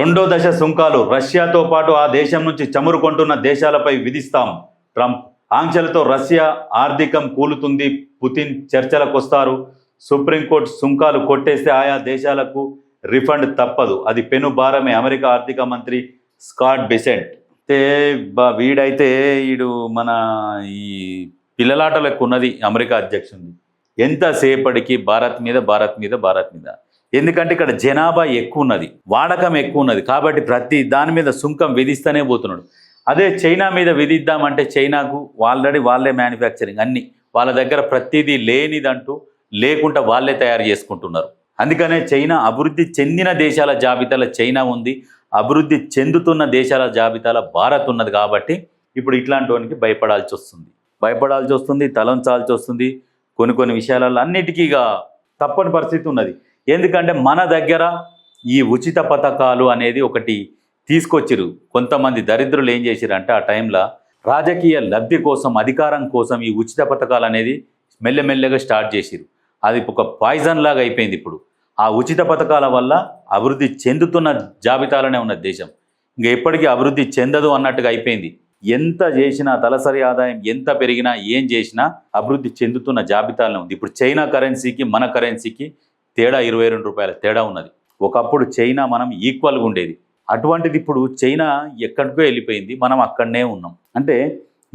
రెండో దశ సుంకాలు రష్యాతో పాటు ఆ దేశం నుంచి చమురు కొంటున్న దేశాలపై విధిస్తాం. ట్రంప్ ఆంక్షలతో రష్యా ఆర్థికం కూలుతుంది. పుతిన్ చర్చలకొస్తారు. సుప్రీంకోర్టు సుంకాలు కొట్టేస్తే ఆయా దేశాలకు రిఫండ్ తప్పదు. అది పెను భారమే. అమెరికా ఆర్థిక మంత్రి స్కాట్ బెసెంట్. వీడైతే వీడు మన ఈ పిల్లలాటలకు ఉన్నది అమెరికా అధ్యక్షుడిని. ఎంతసేపటికి భారత్ మీద. ఎందుకంటే ఇక్కడ జనాభా ఎక్కువ ఉన్నది, వాడకం ఎక్కువ ఉన్నది, కాబట్టి ప్రతి దాని మీద సుంకం విధిస్తూనే పోతున్నాడు. అదే చైనా మీద విధిద్దామంటే చైనాకు ఆల్రెడీ వాళ్ళే మ్యానుఫ్యాక్చరింగ్ అన్ని, వాళ్ళ దగ్గర ప్రతిదీ లేనిదంటూ లేకుండా వాళ్ళే తయారు చేసుకుంటున్నారు. అందుకనే చైనా అభివృద్ధి చెందిన దేశాల జాబితాలో చైనా ఉంది, అభివృద్ధి చెందుతున్న దేశాల జాబితాలో భారత్ ఉన్నది. కాబట్టి ఇప్పుడు ఇట్లాంటి వానికి భయపడాల్సి వస్తుంది, తలంచాల్సి వస్తుంది. కొన్ని విషయాలలో అన్నిటికీ తప్పని పరిస్థితి ఉన్నది. ఎందుకంటే మన దగ్గర ఈ ఉచిత పథకాలు అనేది ఒకటి తీసుకొచ్చిరు. కొంతమంది దరిద్రులు ఏం చేసిరంటే ఆ టైంలో రాజకీయ లబ్ధి కోసం, అధికారం కోసం ఈ ఉచిత పథకాలు అనేది మెల్లమెల్లగా స్టార్ట్ చేసిరు. అది ఒక పాయిజన్ లాగా అయిపోయింది. ఇప్పుడు ఆ ఉచిత పథకాల వల్ల అభివృద్ధి చెందుతున్న జాబితాలోనే ఉన్న దేశం ఇంకా ఎప్పటికీ అభివృద్ధి చెందదు అన్నట్టుగా అయిపోయింది. ఎంత చేసినా, తలసరి ఆదాయం ఎంత పెరిగినా, ఏం చేసినా అభివృద్ధి చెందుతున్న జాబితాలోనే ఉంది. ఇప్పుడు చైనా కరెన్సీకి మన కరెన్సీకి తేడా 22 రూపాయల తేడా ఉన్నది. ఒకప్పుడు చైనా మనం ఈక్వల్గా ఉండేది, అటువంటిది ఇప్పుడు చైనా ఎక్కడికో వెళ్ళిపోయింది, మనం అక్కడనే ఉన్నాం. అంటే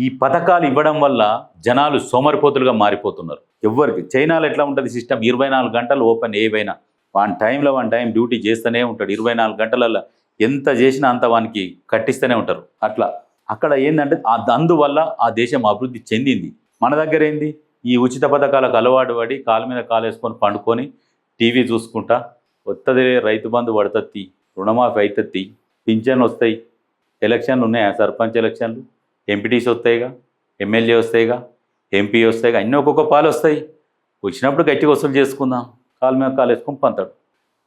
ఈ పథకాలు ఇవ్వడం వల్ల జనాలు సోమరిపోతులుగా మారిపోతున్నారు. ఎవరికి చైనాలో ఎట్లా ఉంటుంది సిస్టమ్, 24 గంటలు ఓపెన్. ఏవైనా వన్ టైం డ్యూటీ చేస్తూనే ఉంటాడు. 24 గంటలలో ఎంత చేసినా అంత వానికి కట్టిస్తూనే ఉంటారు. అట్లా అక్కడ ఏంటంటే అందువల్ల ఆ దేశం అభివృద్ధి చెందింది. మన దగ్గర ఏంది, ఈ ఉచిత పథకాలకు అలవాటు పడి కాలు మీద కాలు వేసుకొని పండుకొని టీవీ చూసుకుంటా వస్తుంది. రైతు బంధు పడుతుంది, రుణమాఫీ అవుతుంది, పింఛన్ వస్తాయి, ఎలక్షన్లు ఉన్నాయా, సర్పంచ్ ఎలక్షన్లు, ఎంపీటీసీ వస్తాయిగా, ఎమ్మెల్యే వస్తాయిగా, ఎంపీ వస్తాయిగా, అన్నీ ఒక్కొక్క పాలు వస్తాయి. వచ్చినప్పుడు గట్టిగా వసూలు చేసుకుందాం, కాలు మీద కాలు వేసుకొని పంతాడు.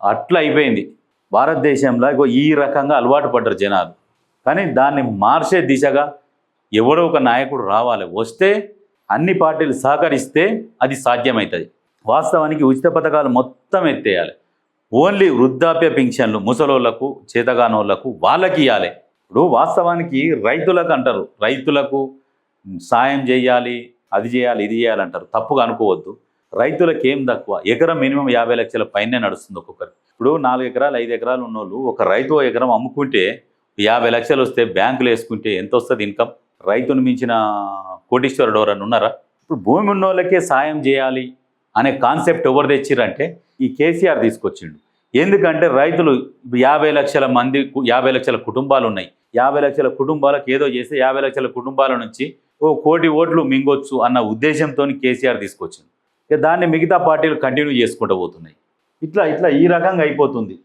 అట్లా అయిపోయింది భారతదేశంలో. ఈ రకంగా అలవాటు పడ్డారు జనాలు. కానీ దాన్ని మార్చే దిశగా ఎవడో ఒక నాయకుడు రావాలి. వస్తే అన్ని పార్టీలు సహకరిస్తే అది సాధ్యమవుతుంది. వాస్తవానికి ఉచిత పథకాలు మొత్తం ఎత్తేయాలి. ఓన్లీ వృద్ధాప్య పింఛన్లు ముసలోళ్లకు, చేతగానోళ్లకు వాళ్ళకి ఇవ్వాలి. ఇప్పుడు వాస్తవానికి రైతులకు అంటారు, రైతులకు సాయం చేయాలి, అది చేయాలి, ఇది చేయాలంటారు. తప్పుగా అనుకోవద్దు. రైతులకు ఏం తక్కువ, ఎకరం మినిమం 50 లక్షల పైనే నడుస్తుంది ఒక్కొక్కరు. ఇప్పుడు 4 ఎకరాలు 5 ఎకరాలు ఉన్నోళ్ళు ఒక రైతు ఎకరం అమ్ముకుంటే 50 లక్షలు వస్తే బ్యాంకులు వేసుకుంటే ఎంత వస్తుంది ఇన్కమ్? రైతును మించిన కోటీశ్వరుడు ఎవరన్నా ఉన్నారా? ఇప్పుడు భూమి ఉన్న వాళ్ళకే సాయం చేయాలి అనే కాన్సెప్ట్ ఎవరు తెచ్చిరంటే ఈ కేసీఆర్ తీసుకొచ్చిండు. ఎందుకంటే రైతులు 50 లక్షల మంది, 50 లక్షల కుటుంబాలు ఉన్నాయి. 50 లక్షల కుటుంబాలకు ఏదో చేస్తే 50 లక్షల కుటుంబాల నుంచి 1 కోటి ఓట్లు మింగొచ్చు అన్న ఉద్దేశంతో కేసీఆర్ తీసుకొచ్చింది. దాన్ని మిగతా పార్టీలు కంటిన్యూ చేసుకుంటూ పోతున్నాయి. ఇట్లా ఈ రకంగా అయిపోతుంది.